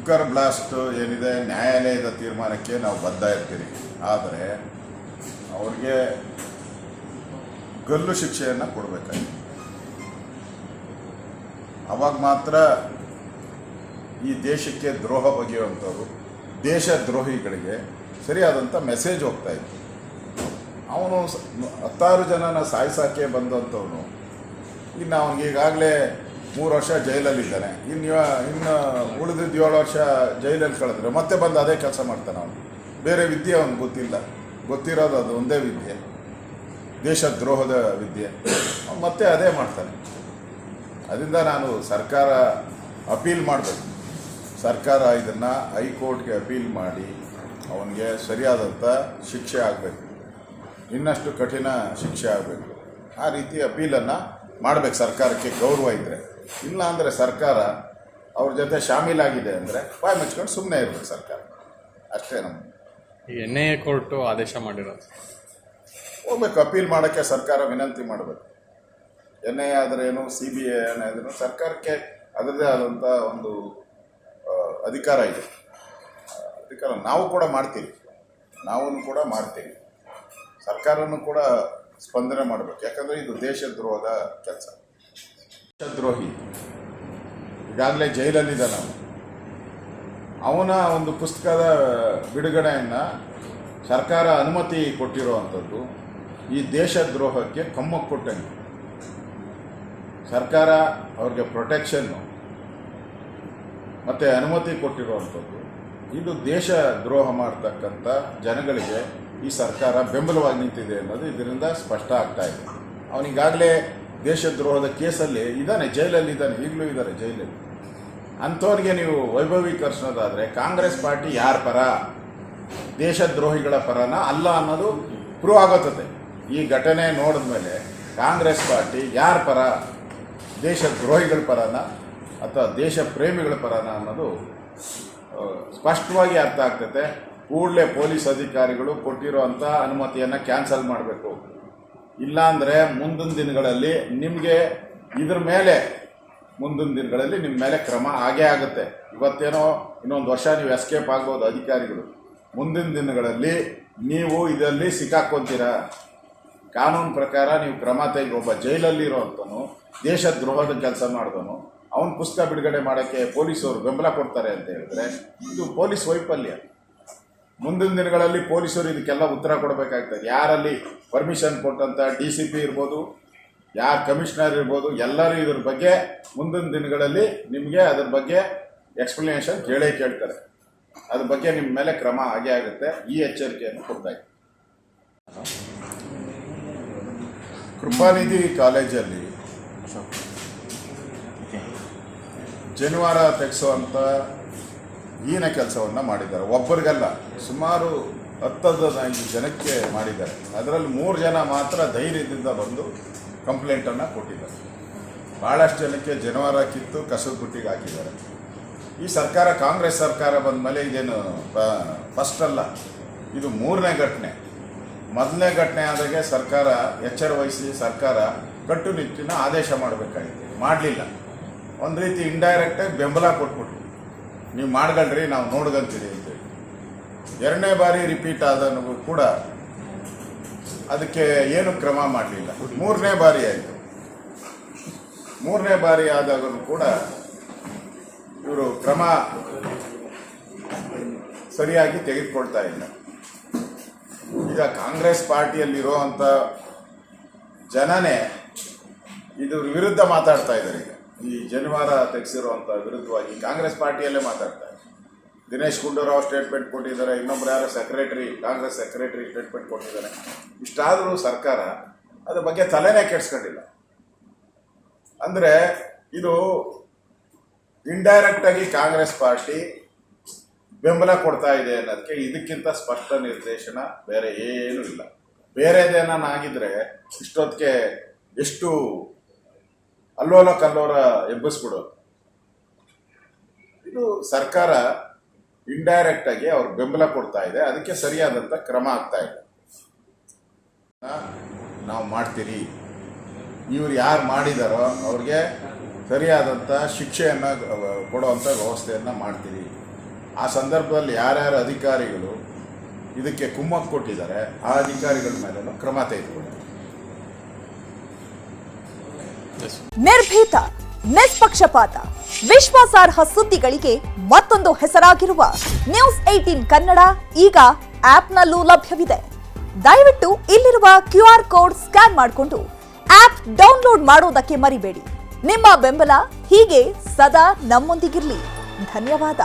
Cooker blast ಏನಿದೆ ನ್ಯಾಯಾಲಯದ ತೀರ್ಮಾನಕ್ಕೆ ನಾವು ಬದ್ಧ ಇರ್ತೀವಿ. ಆದರೆ ಅವ್ರಿಗೆ ಗಲ್ಲು ಶಿಕ್ಷೆಯನ್ನು ಕೊಡಬೇಕಾಗಿದೆ. ಅವಾಗ ಮಾತ್ರ ಈ ದೇಶಕ್ಕೆ ದ್ರೋಹ ಬಗೆಯುವಂಥವ್ರು ದೇಶ ದ್ರೋಹಿಗಳಿಗೆ ಸರಿಯಾದಂಥ ಮೆಸೇಜ್ ಹೋಗ್ತಾ ಇತ್ತು. ಅವನು 10 ಜನನ ಸಾಯಿಸೋಕ್ಕೆ ಬಂದಂಥವನು ಇನ್ನು ಅವನಿಗೆ ಈಗಾಗಲೇ 3 ವರ್ಷ ಜೈಲಲ್ಲಿದ್ದಾನೆ. ಇನ್ನು ಉಳಿದಿದ್ದು 7 ವರ್ಷ ಜೈಲಲ್ಲಿ ಕಳೆದ್ರೆ ಮತ್ತೆ ಬಂದು ಅದೇ ಕೆಲಸ ಮಾಡ್ತಾನೆ. ಅವನು ಬೇರೆ ವಿದ್ಯೆ ಅವನಿಗೆ ಗೊತ್ತಿಲ್ಲ. ಗೊತ್ತಿರೋದು ಅದು ಒಂದೇ ವಿದ್ಯೆ, ದೇಶ ದ್ರೋಹದ ವಿದ್ಯೆ. ಅವನು ಮತ್ತೆ ಅದೇ ಮಾಡ್ತಾನೆ. ಅದರಿಂದ ನಾನು ಸರ್ಕಾರ ಅಪೀಲ್ ಮಾಡಬೇಕು. ಸರ್ಕಾರ ಇದನ್ನು ಹೈಕೋರ್ಟ್ಗೆ ಅಪೀಲ್ ಮಾಡಿ ಅವನಿಗೆ ಸರಿಯಾದಂಥ ಶಿಕ್ಷೆ ಆಗಬೇಕು, ಇನ್ನಷ್ಟು ಕಠಿಣ ಶಿಕ್ಷೆ ಆಗಬೇಕು. ಆ ರೀತಿ ಅಪೀಲನ್ನು ಮಾಡಬೇಕು. ಸರ್ಕಾರಕ್ಕೆ ಗೌರವ ಇದ್ದರೆ. ಇಲ್ಲ ಅಂದರೆ ಸರ್ಕಾರ ಅವ್ರ ಜೊತೆ ಶಾಮೀಲಾಗಿದೆ ಅಂದರೆ ಬಾಯಿ ಮುಚ್ಕೊಂಡು ಸುಮ್ಮನೆ ಇರಬೇಕು ಸರ್ಕಾರ. ಅಷ್ಟೇ. ನಮ್ಮ NIA ಕೋರ್ಟು ಆದೇಶ ಮಾಡಿರೋದು ಹೋಗ್ಬೇಕು. ಅಪೀಲ್ ಮಾಡೋಕ್ಕೆ ಸರ್ಕಾರ ವಿನಂತಿ ಮಾಡಬೇಕು. NIA ಆದ್ರೇನು, CBI ಏನಾದ್ರೂ ಸರ್ಕಾರಕ್ಕೆ ಅದರದೇ ಆದಂಥ ಒಂದು ಅಧಿಕಾರ ಇದೆ. ಅಧಿಕಾರ ನಾವು ಕೂಡ ಮಾಡ್ತೀವಿ. ಸರ್ಕಾರನೂ ಕೂಡ ಸ್ಪಂದನೆ ಮಾಡಬೇಕು. ಯಾಕಂದರೆ ಇದು ದೇಶದ್ರೋಹದ ಕೆಲಸ. ದೇಶದ್ರೋಹಿ ಈಗಾಗಲೇ ಜೈಲಲ್ಲಿದ್ದಾನೆ. ಅವನ ಒಂದು ಪುಸ್ತಕದ ಬಿಡುಗಡೆಯನ್ನು ಸರ್ಕಾರ ಅನುಮತಿ ಕೊಟ್ಟಿರುವಂಥದ್ದು ಈ ದೇಶದ್ರೋಹಕ್ಕೆ ಕಮ್ಮಕ್ಕೆ ಕೊಟ್ಟಂಗೆ. ಸರ್ಕಾರ ಅವ್ರಿಗೆ ಪ್ರೊಟೆಕ್ಷನ್ನು ಮತ್ತು ಅನುಮತಿ ಕೊಟ್ಟಿರುವಂಥದ್ದು ಇದು ದೇಶ ದ್ರೋಹ ಮಾಡ್ತಕ್ಕಂಥ ಜನಗಳಿಗೆ ಈ ಸರ್ಕಾರ ಬೆಂಬಲವಾಗಿ ನಿಂತಿದೆ ಅನ್ನೋದು ಇದರಿಂದ ಸ್ಪಷ್ಟ ಆಗ್ತಾ ಇದೆ. ಅವನಿಗಾಗಲೇ ದೇಶದ್ರೋಹದ ಕೇಸಲ್ಲಿ ಇದ್ದಾನೆ, ಜೈಲಲ್ಲಿದ್ದಾನೆ, ಈಗಲೂ ಇದ್ದಾರೆ ಜೈಲಲ್ಲಿ. ಅಂಥವ್ರಿಗೆ ನೀವು ವೈಭವೀಕರಿಸೋದಾದರೆ ಕಾಂಗ್ರೆಸ್ ಪಾರ್ಟಿ ಯಾರ ಪರ, ದೇಶದ್ರೋಹಿಗಳ ಪರನ ಅಲ್ಲ ಅನ್ನೋದು ಪ್ರೂವ್ ಆಗುತ್ತದೆ. ಈ ಘಟನೆ ನೋಡಿದ ಮೇಲೆ ಕಾಂಗ್ರೆಸ್ ಪಾರ್ಟಿ ಯಾರ ಪರ, ದೇಶದ್ರೋಹಿಗಳ ಪರನ ಅಥವಾ ದೇಶ ಪ್ರೇಮಿಗಳ ಪರನ ಅನ್ನೋದು ಸ್ಪಷ್ಟವಾಗಿ ಅರ್ಥ ಆಗ್ತದೆ. ಕೂಡಲೇ ಪೊಲೀಸ್ ಅಧಿಕಾರಿಗಳು ಕೊಟ್ಟಿರೋಂಥ ಅನುಮತಿಯನ್ನು ಕ್ಯಾನ್ಸಲ್ ಮಾಡಬೇಕು. ಇಲ್ಲಾಂದರೆ ಮುಂದಿನ ದಿನಗಳಲ್ಲಿ ನಿಮಗೆ ನಿಮ್ಮ ಮೇಲೆ ಕ್ರಮ ಆಗೇ ಆಗುತ್ತೆ. ಇವತ್ತೇನೋ ಇನ್ನೊಂದು ವರ್ಷ ನೀವು ಎಸ್ಕೇಪ್ ಆಗ್ಬೋದು ಅಧಿಕಾರಿಗಳು. ಮುಂದಿನ ದಿನಗಳಲ್ಲಿ ನೀವು ಇದರಲ್ಲಿ ಸಿಕ್ಕಾಕ್ಕೊಂತೀರ. ಕಾನೂನು ಪ್ರಕಾರ ನೀವು ಕ್ರಮ ತೆಗೆದು ಒಬ್ಬ ಜೈಲಲ್ಲಿರೋಂಥನು ದೇಶದ್ರೋಹದ ಕೆಲಸ ಮಾಡಿದನು ಅವನ ಪುಸ್ತಕ ಬಿಡುಗಡೆ ಮಾಡೋಕ್ಕೆ ಪೊಲೀಸರು ಬೆಂಬಲ ಕೊಡ್ತಾರೆ ಅಂತ ಹೇಳಿದ್ರೆ ಇದು ಪೊಲೀಸ್ ವೈಫಲ್ಯ. ಮುಂದಿನ ದಿನಗಳಲ್ಲಿ ಪೊಲೀಸರು ಇದಕ್ಕೆಲ್ಲ ಉತ್ತರ ಕೊಡಬೇಕಾಗ್ತದೆ. ಯಾರಲ್ಲಿ ಪರ್ಮಿಷನ್ ಕೊಟ್ಟಂಥ DCP ಇರ್ಬೋದು, ಯಾರು ಕಮಿಷನರ್ ಇರ್ಬೋದು, ಎಲ್ಲರೂ ಇದ್ರ ಬಗ್ಗೆ ಮುಂದಿನ ದಿನಗಳಲ್ಲಿ ನಿಮಗೆ ಅದ್ರ ಬಗ್ಗೆ ಎಕ್ಸ್ಪ್ಲನೇಷನ್ ಕೇಳ್ತಾರೆ. ಅದ್ರ ಬಗ್ಗೆ ನಿಮ್ಮ ಮೇಲೆ ಕ್ರಮ ಆಗೇ ಆಗುತ್ತೆ. ಈ ಎಚ್ಚರಿಕೆಯನ್ನು ಕೊಡ್ತಾ ಇದ್ದೀನಿ. ಕೃಪಾನಿಧಿ ಕಾಲೇಜಲ್ಲಿ ಜನಿವಾರ ತೆಗೆಸುವಂಥ ಹೀನ ಕೆಲಸವನ್ನು ಮಾಡಿದ್ದಾರೆ. ಒಬ್ಬರಿಗಲ್ಲ, ಸುಮಾರು 10-15 ಜನಕ್ಕೆ ಮಾಡಿದ್ದಾರೆ. ಅದರಲ್ಲಿ 3 ಜನ ಮಾತ್ರ ಧೈರ್ಯದಿಂದ ಬಂದು ಕಂಪ್ಲೇಂಟನ್ನು ಕೊಟ್ಟಿದ್ದಾರೆ. ಭಾಳಷ್ಟು ಜನಕ್ಕೆ ಜನಿವಾರ ಕಿತ್ತು ಕಸದ ಬುಟ್ಟಿಗೆ ಹಾಕಿದ್ದಾರೆ. ಈ ಸರ್ಕಾರ, ಕಾಂಗ್ರೆಸ್ ಸರ್ಕಾರ ಬಂದ ಮೇಲೆ ಇದೇನು ಫಸ್ಟ್ ಅಲ್ಲ, ಇದು 3ನೇ ಘಟನೆ. ಮೊದಲನೇ ಘಟನೆ ಆದಾಗೆ ಸರ್ಕಾರ ಎಚ್ಚರ ವಹಿಸಿ ಸರ್ಕಾರ ಕಟ್ಟುನಿಟ್ಟಿನ ಆದೇಶ ಮಾಡಬೇಕಾಗಿತ್ತು, ಮಾಡಲಿಲ್ಲ. ಒಂದು ರೀತಿ ಇಂಡೈರೆಕ್ಟಾಗಿ ಬೆಂಬಲ ಕೊಟ್ಬಿಟ್ರು, ನೀವು ಮಾಡ್ಗಳ್ರಿ, ನಾವು ನೋಡ್ಗಂತೀರಿ ಅಂತೇಳಿ. 2ನೇ ಬಾರಿ ರಿಪೀಟ್ ಆದನು ಕೂಡ ಅದಕ್ಕೆ ಏನು ಕ್ರಮ ಮಾಡಲಿಲ್ಲ. 3ನೇ ಬಾರಿ ಆಯಿತು. 3ನೇ ಬಾರಿ ಆದಾಗೂ ಕೂಡ ಇವರು ಕ್ರಮ ಸರಿಯಾಗಿ ತೆಗೆದುಕೊಳ್ತಾ ಇಲ್ಲ. ಈಗ ಕಾಂಗ್ರೆಸ್ ಪಾರ್ಟಿಯಲ್ಲಿರುವಂಥ ಜನನೇ ಇದ್ರ ವಿರುದ್ಧ ಮಾತಾಡ್ತಾ ಇದ್ದಾರೆ. ಈಗ ಈ ಜನಿವಾರ ತೆಗೆಸಿರುವಂಥ ವಿರುದ್ಧವಾಗಿ ಕಾಂಗ್ರೆಸ್ ಪಾರ್ಟಿಯಲ್ಲೇ ಮಾತಾಡ್ತಾರೆ. ದಿನೇಶ್ ಗುಂಡೂರಾವ್ ಸ್ಟೇಟ್ಮೆಂಟ್ ಕೊಟ್ಟಿದ್ದಾರೆ, ಇನ್ನೊಬ್ರು ಯಾರೋ ಕಾಂಗ್ರೆಸ್ ಸೆಕ್ರೆಟರಿ ಸ್ಟೇಟ್ಮೆಂಟ್ ಕೊಟ್ಟಿದ್ದಾರೆ. ಇಷ್ಟಾದರೂ ಸರ್ಕಾರ ಅದ್ರ ಬಗ್ಗೆ ತಲೆನೇ ಕೆಡಿಸ್ಕೊಂಡಿಲ್ಲ. ಅಂದರೆ ಇದು ಇಂಡೈರೆಕ್ಟಾಗಿ ಕಾಂಗ್ರೆಸ್ ಪಾರ್ಟಿ ಬೆಂಬಲ ಕೊಡ್ತಾ ಇದೆ ಅನ್ನೋದಕ್ಕೆ ಇದಕ್ಕಿಂತ ಸ್ಪಷ್ಟ ನಿರ್ದೇಶನ ಬೇರೆ ಏನೂ ಇಲ್ಲ. ಬೇರೆದೇನಾಗಿದ್ರೆ ಇಷ್ಟೊತ್ತಿಗೆ ಎಷ್ಟು ಅಲ್ಲೋಲ ಕಲ್ಲೋಲ ಎಬ್ಬಿಸ್ಬಿಡೋದು. ಇದು ಸರ್ಕಾರ ಇಂಡೈರೆಕ್ಟಾಗಿ ಅವ್ರು ಬೆಂಬಲ ಕೊಡ್ತಾ ಇದೆ, ಅದಕ್ಕೆ ಸರಿಯಾದಂಥ ಕ್ರಮ ಆಗ್ತಾ ಇದೆ. ನಾವು ಮಾಡ್ತೀರಿ, ಇವ್ರು ಯಾರು ಮಾಡಿದಾರೋ ಅವ್ರಿಗೆ ಸರಿಯಾದಂಥ ಶಿಕ್ಷೆಯನ್ನು ಕೊಡುವಂಥ ವ್ಯವಸ್ಥೆಯನ್ನು ಮಾಡ್ತೀರಿ. ಆ ಸಂದರ್ಭದಲ್ಲಿ ಯಾರ್ಯಾರು ಅಧಿಕಾರಿಗಳು ಇದಕ್ಕೆ ಕುಮ್ಮಕ್ಕು ಕೊಟ್ಟಿದ್ದಾರೆ ಆ ಅಧಿಕಾರಿಗಳ ಮೇಲೂ ಕ್ರಮ ತೆಗೆದುಕೊಳ್ಳಿ. ನಿರ್ಭೀತ, ನಿಷ್ಪಕ್ಷಪಾತ, ವಿಶ್ವಾಸಾರ್ಹ ಸುದ್ದಿಗಳಿಗೆ ಮತ್ತೊಂದು ಹೆಸರಾಗಿರುವ ನ್ಯೂಸ್ 18 ಕನ್ನಡ ಈಗ ಆಪ್ನಲ್ಲೂ ಲಭ್ಯವಿದೆ. ದಯವಿಟ್ಟು ಇಲ್ಲಿರುವ QR ಕೋಡ್ ಸ್ಕ್ಯಾನ್ ಮಾಡಿಕೊಂಡು ಆಪ್ ಡೌನ್ಲೋಡ್ ಮಾಡೋದಕ್ಕೆ ಮರಿಬೇಡಿ. ನಿಮ್ಮ ಬೆಂಬಲ ಹೀಗೆ ಸದಾ ನಮ್ಮೊಂದಿಗಿರಲಿ. ಧನ್ಯವಾದ.